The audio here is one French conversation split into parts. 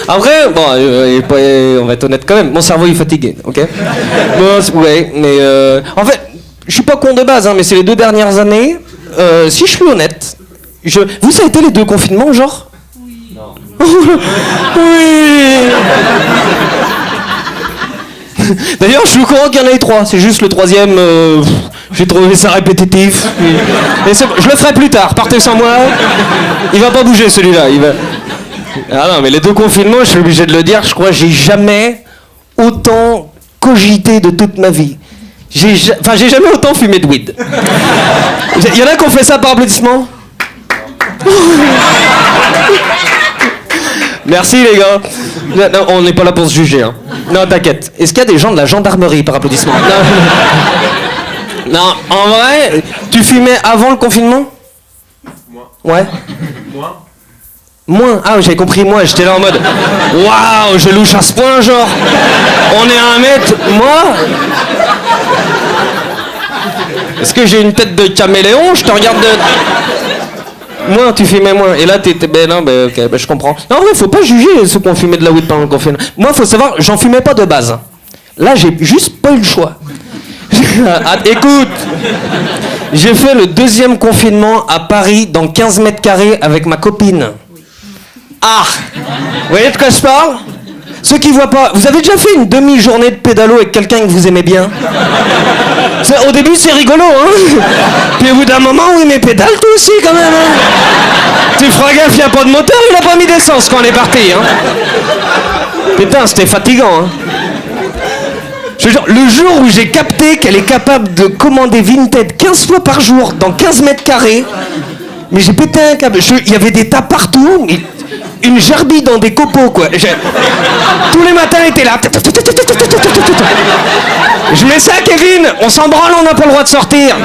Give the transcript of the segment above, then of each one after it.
Après, bon, on va être honnête quand même, mon cerveau est fatigué, ok. Bon, ouais, mais en fait, je suis pas con de base, hein, mais c'est les 2 dernières années, si je suis honnête, vous, ça a été les 2 confinements, genre? Oui. Non. Oui. D'ailleurs, je suis au courant qu'il y en a eu 3, c'est juste le 3e, j'ai trouvé ça répétitif. Et je le ferai plus tard, partez sans moi. Il va pas bouger celui-là, il va... Ah non, mais les 2 confinements, je suis obligé de le dire, je crois que j'ai jamais autant cogité de toute ma vie. J'ai jamais autant fumé de weed. Il y en a qui ont fait ça par applaudissement. Merci les gars. Non, on n'est pas là pour se juger. Hein. Non, t'inquiète. Est-ce qu'il y a des gens de la gendarmerie par applaudissement? Non, en vrai, tu fumais avant le confinement? Moi. Ouais. Moi. Moins. Ah, j'avais compris moi, j'étais là en mode waouh, je louche à ce point, genre. On est à 1 mètre. Moi? Est-ce que j'ai une tête de caméléon? Je te regarde de. Moins, tu fumais moins. Et là, t'étais. Ben non, ben ok, ben je comprends. Non, en vrai, faut pas juger ceux qui ont fumé de la weed pendant le confinement. Moi, faut savoir, j'en fumais pas de base. Là, j'ai juste pas eu le choix. Ah, écoute, j'ai fait le 2e confinement à Paris dans 15 mètres carrés avec ma copine. Ah, vous voyez de quoi je parle? Ceux qui voient pas, vous avez déjà fait une demi-journée de pédalo avec quelqu'un que vous aimez bien? Au début c'est rigolo, hein. Puis au bout d'un moment, oui mais pédale toi aussi quand même, hein. Tu feras gaffe, y a pas de moteur, il a pas mis d'essence quand on est parti, hein. Putain, c'était fatigant, hein. Je veux dire, le jour où j'ai capté qu'elle est capable de commander Vinted 15 fois par jour dans 15 mètres carrés, mais j'ai pété un câble. Il y avait des tas partout, mais une gerbille dans des copeaux, quoi. Tous les matins, elle était là. Je mets ça, Kevin, on s'en branle, on n'a pas le droit de sortir.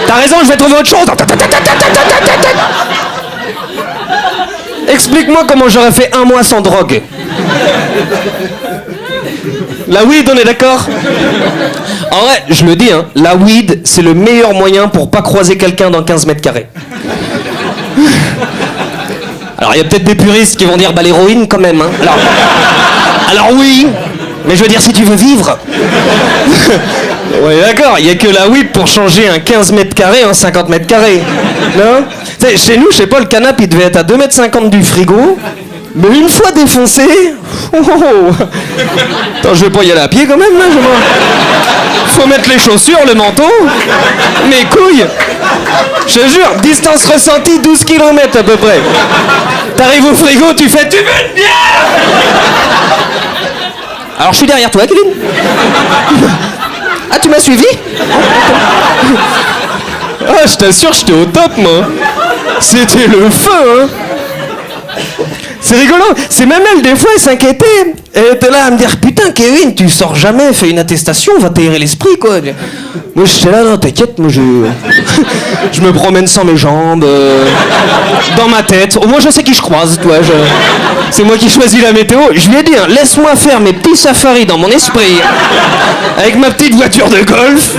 T'as raison, je vais trouver autre chose. Explique-moi comment j'aurais fait 1 mois sans drogue. La weed, on est d'accord? En vrai, je le dis, hein, la weed, c'est le meilleur moyen pour pas croiser quelqu'un dans 15 mètres carrés. Alors, il y a peut-être des puristes qui vont dire, bah l'héroïne quand même, hein. Alors oui, mais je veux dire, si tu veux vivre... Ouais, d'accord, il y a que la weed pour changer un 15 mètres carrés en 50 mètres carrés. Non? T'sais, chez nous, je sais pas, le canapé, il devait être à 2,50 m du frigo. Mais une fois défoncé... Oh. Attends, je vais pas y aller à pied quand même, là. Faut mettre les chaussures, le manteau, mes couilles. Je te jure, distance ressentie 12 km à peu près. T'arrives au frigo, tu fais « Tu veux une bière ?» Alors je suis derrière toi, Kevin. Ah, tu m'as suivi? Ah, je t'assure, j'étais au top, moi. C'était le feu, hein. C'est rigolo, c'est même elle, des fois, elle s'inquiétait. Elle était là à me dire, putain, Kevin, tu sors jamais, fais une attestation, on va t'aérer l'esprit, quoi. Moi, j'étais là, non, t'inquiète, moi, je me promène sans mes jambes, dans ma tête. Au moins, je sais qui je croise, toi. C'est moi qui choisis la météo. Je lui ai dit, hein, laisse-moi faire mes petits safaris dans mon esprit, avec ma petite voiture de golf.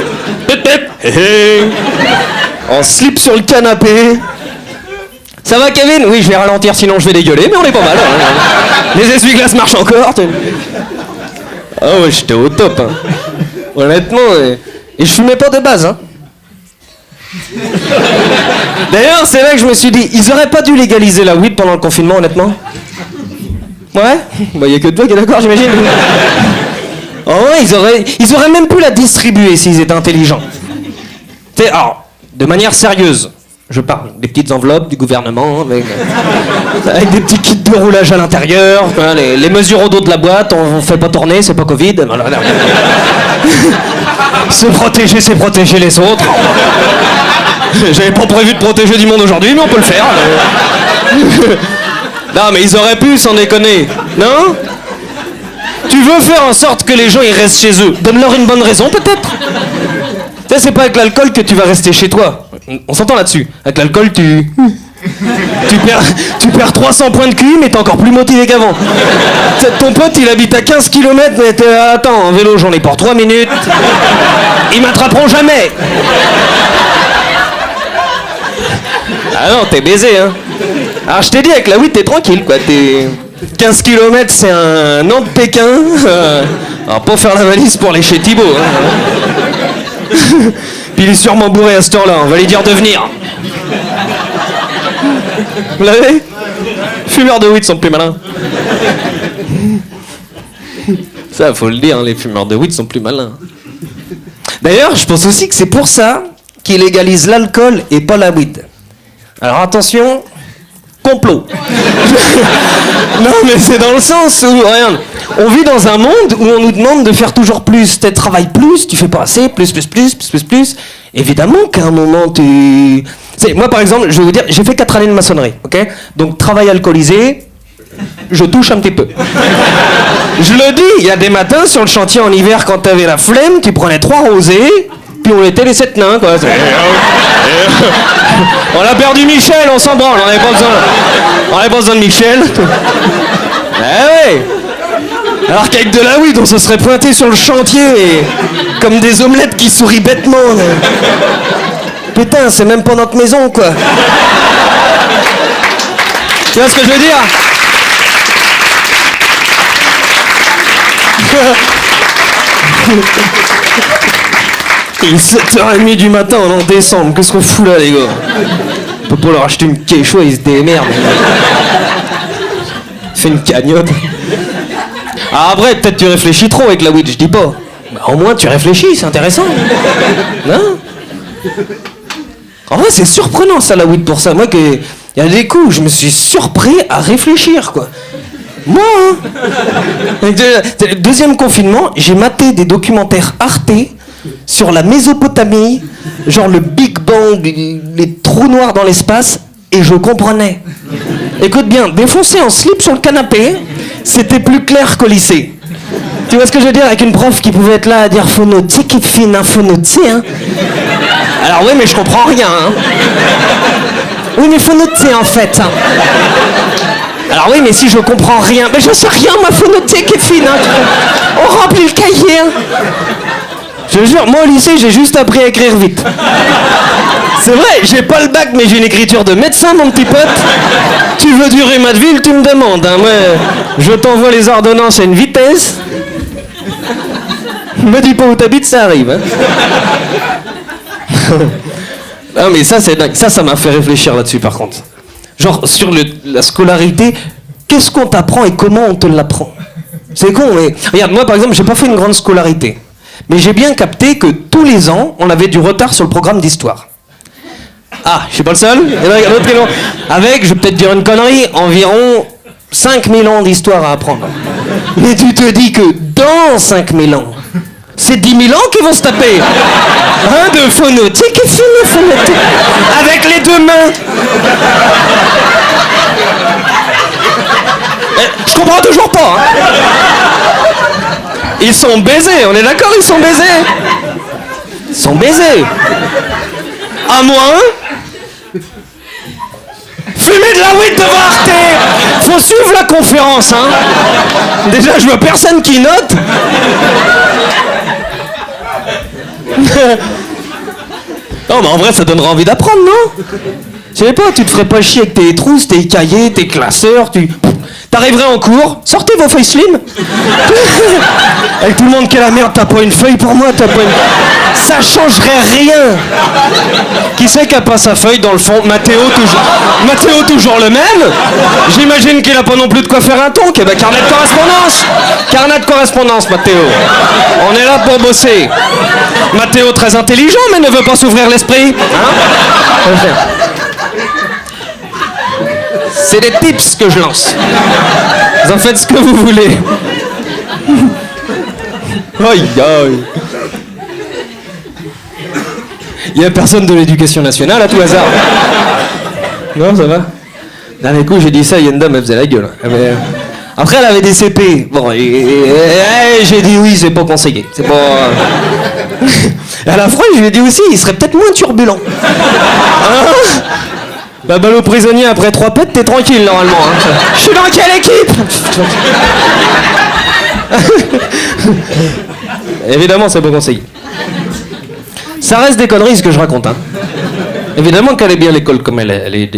En slip sur le canapé. Ça va, Kevin? Oui, je vais ralentir, sinon je vais dégueuler, mais on est pas mal. Hein. Les essuie-glaces marchent encore. Ah ouais, j'étais au top. Hein. Honnêtement, et je fumais pas de base. Hein. D'ailleurs, c'est là que je me suis dit, ils auraient pas dû légaliser la weed pendant le confinement, honnêtement. Ouais? Bah, y a que toi qui est d'accord, j'imagine. Oh ouais, ils auraient même pu la distribuer s'ils étaient intelligents. Alors, de manière sérieuse. Je parle des petites enveloppes du gouvernement avec des petits kits de roulage à l'intérieur, les mesures au dos de la boîte, on fait pas tourner, c'est pas Covid. Se protéger, c'est protéger les autres. J'avais pas prévu de protéger du monde aujourd'hui, mais on peut le faire. Non, mais ils auraient pu, sans déconner. Non? Tu veux faire en sorte que les gens ils restent chez eux. Donne-leur une bonne raison, peut-être. Tu sais, c'est pas avec l'alcool que tu vas rester chez toi. On s'entend là-dessus. Avec l'alcool, tu perds 300 points de QI, mais t'es encore plus motivé qu'avant. Ton pote, il habite à 15 km, mais attends, en vélo, j'en ai pour 3 minutes. Ils m'attraperont jamais. Ah non, t'es baisé, hein. Alors, je t'ai dit, avec la weed, t'es tranquille, quoi. 15 km, c'est un Nantes-Pékin. Alors, pas faire la valise pour aller chez Thibaut. Hein. Puis il est sûrement bourré à cette heure-là. On va lui dire de venir. Vous l'avez? Fumeurs de weed sont plus malins. Ça, faut le dire, hein, les fumeurs de weed sont plus malins. D'ailleurs, je pense aussi que c'est pour ça qu'ils légalisent l'alcool et pas la weed. Alors attention, complot. Non, mais c'est dans le sens où, regarde, on vit dans un monde où on nous demande de faire toujours plus. Tu travailles plus, tu fais pas assez, plus. Évidemment qu'à un moment, moi, par exemple, je vais vous dire, j'ai fait 4 années de maçonnerie, ok? Donc, travail alcoolisé, je touche un petit peu. Je le dis, il y a des matins sur le chantier en hiver, quand t'avais la flemme, tu prenais 3 rosés, puis on était les 7 nains, quoi. On a perdu Michel, on s'en branle, on n'avait pas besoin de Michel. Eh ouais. Alors qu'avec de la weed, on se serait pointé sur le chantier, comme des omelettes qui sourient bêtement. Putain, c'est même pas notre maison, quoi. Tu vois ce que je veux dire? Il est 7h30 du matin, on est en décembre. Qu'est-ce qu'on fout là, les gars? On peut pas leur acheter une quechua, ils se démerdent. Fais une cagnotte. Ah, après, peut-être tu réfléchis trop avec la weed, je dis pas. Bah, au moins, tu réfléchis, c'est intéressant. Non? En vrai, c'est surprenant, ça, la weed, pour ça. Moi, il y a des coups où je me suis surpris à réfléchir, quoi. Moi, hein. Le deuxième confinement, j'ai maté des documentaires Arte sur la Mésopotamie, genre le Big Bang, les trous noirs dans l'espace, et je comprenais. Écoute bien, défoncer en slip sur le canapé, c'était plus clair qu'au lycée. Tu vois ce que je veux dire, avec une prof qui pouvait être là à dire phonotique et fine, hein, phonotique, hein. Alors oui, mais je comprends rien, hein. Oui, mais phonotique en fait, hein. Alors oui, mais si je comprends rien, mais je sais rien, ma phonothèque est fine, hein. On remplit le cahier, hein. Je te jure, moi au lycée, j'ai juste appris à écrire vite. C'est vrai, j'ai pas le bac, mais j'ai une écriture de médecin, mon petit pote. Tu veux du Rhumatville, tu me demandes, hein. Moi, je t'envoie les ordonnances à une vitesse. Me dis pas où t'habites, ça arrive, hein. Non, mais ça, c'est dingue. Ça m'a fait réfléchir là-dessus, par contre. Genre, sur la scolarité, qu'est-ce qu'on t'apprend et comment on te l'apprend? C'est con, mais... Regarde, moi, par exemple, j'ai pas fait une grande scolarité. Mais j'ai bien capté que tous les ans, on avait du retard sur le programme d'histoire. Ah, je suis pas le seul. Avec, je vais peut-être dire une connerie, environ 5000 ans d'histoire à apprendre. Mais tu te dis que dans 5000 ans, c'est 10 000 ans qu'ils vont se taper. Hein, de phonotique et phonotique. Avec les deux mains. Je comprends toujours pas. Hein. Ils sont baisés, on est d'accord, ils sont baisés. Ils sont baisés. À moins... Fumer de la weed devant Arte. Faut suivre la conférence, hein. Déjà, je vois personne qui note. Non, mais en vrai, ça donnera envie d'apprendre, non? Je sais pas, tu te ferais pas chier avec tes trousses, tes cahiers, tes classeurs, t'arriverais en cours, sortez vos feuilles slim. Avec tout le monde qui est la merde, t'as pas une feuille pour moi, t'as pas une... Ça changerait rien. Qui c'est qui a pas sa feuille dans le fond? Mathéo toujours le même. J'imagine qu'il a pas non plus de quoi faire un ton. Eh ben, carnet de correspondance. Carnet de correspondance, Mathéo. On est là pour bosser. Mathéo très intelligent, mais ne veut pas s'ouvrir l'esprit. Hein? C'est des tips que je lance. Vous en faites ce que vous voulez. Aïe, aïe. Il y a personne de l'éducation nationale à tout hasard. Non, ça va. Dernier coup, j'ai dit ça, il y a une dame, elle faisait la gueule. Mais... Après, elle avait des CP. Bon, j'ai dit oui, c'est pas conseillé. C'est pas... À la fois, je lui ai dit aussi, il serait peut-être moins turbulent. Hein? Bah, balle au prisonnier, après 3 pètes, t'es tranquille, normalement. Hein. Je suis dans quelle équipe? Évidemment, c'est pas conseillé. Ça reste des conneries, ce que je raconte. Hein. Évidemment qu'elle est bien à l'école, comme elle est...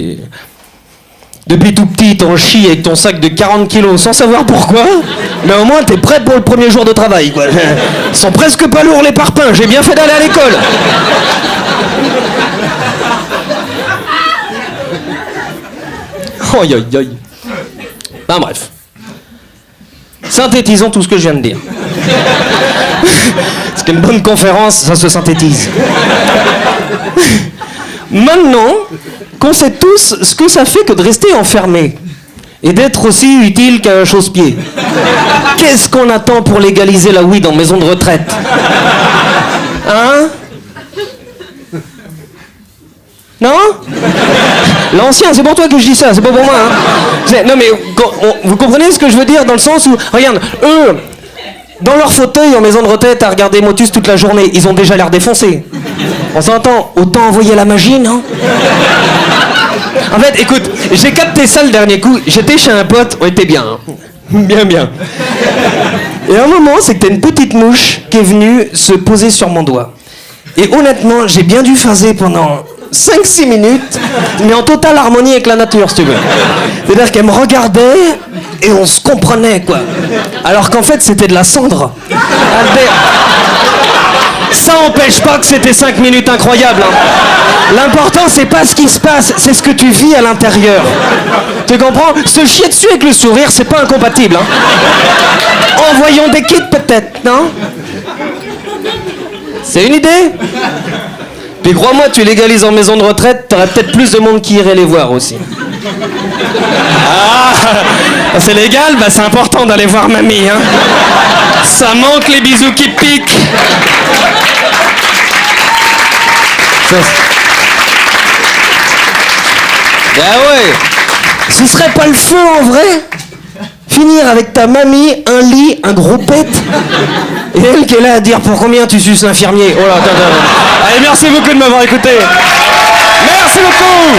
Depuis tout petit, t'en chies avec ton sac de 40 kilos sans savoir pourquoi, mais au moins t'es prêt pour le premier jour de travail, quoi. Ils sont presque pas lourds les parpaings, j'ai bien fait d'aller à l'école. Aïe aïe aïe. Ben bref. Synthétisons tout ce que je viens de dire. Parce qu'une bonne conférence, ça se synthétise. Maintenant qu'on sait tous ce que ça fait que de rester enfermé et d'être aussi utile qu'un chausse-pied, qu'est-ce qu'on attend pour légaliser la weed en maison de retraite? Hein? Non? L'ancien, c'est pour toi que je dis ça, c'est pas pour moi. Hein? Non mais, vous comprenez ce que je veux dire dans le sens où, regarde, eux, dans leur fauteuil en maison de retraite à regarder Motus toute la journée, ils ont déjà l'air défoncés. On s'entend, autant envoyer la magie, non? En fait, écoute, j'ai capté ça le dernier coup, j'étais chez un pote, on était bien, hein. Bien, bien. Et à un moment, c'est que t'as une petite mouche qui est venue se poser sur mon doigt. Et honnêtement, j'ai bien dû phaser pendant 5-6 minutes, mais en totale harmonie avec la nature, si tu veux. C'est-à-dire qu'elle me regardait et on se comprenait, quoi. Alors qu'en fait, c'était de la cendre. Ça empêche pas que c'était 5 minutes incroyables. Hein. L'important, c'est pas ce qui se passe, c'est ce que tu vis à l'intérieur. Tu comprends? Se chier dessus avec le sourire, c'est pas incompatible. Hein. Envoyons des kits, peut-être, non? C'est une idée? Puis crois-moi, tu légalises en maison de retraite, t'aurais peut-être plus de monde qui irait les voir aussi. Ah, c'est légal? Bah c'est important d'aller voir mamie, hein. Ça manque les bisous qui piquent. Ah ouais. Ce serait pas le feu en vrai? Finir avec ta mamie, un lit, un gros pet, et elle qui est là à dire pour combien tu suces l'infirmier. Oh là, attends. Allez, merci beaucoup de m'avoir écouté. Merci beaucoup.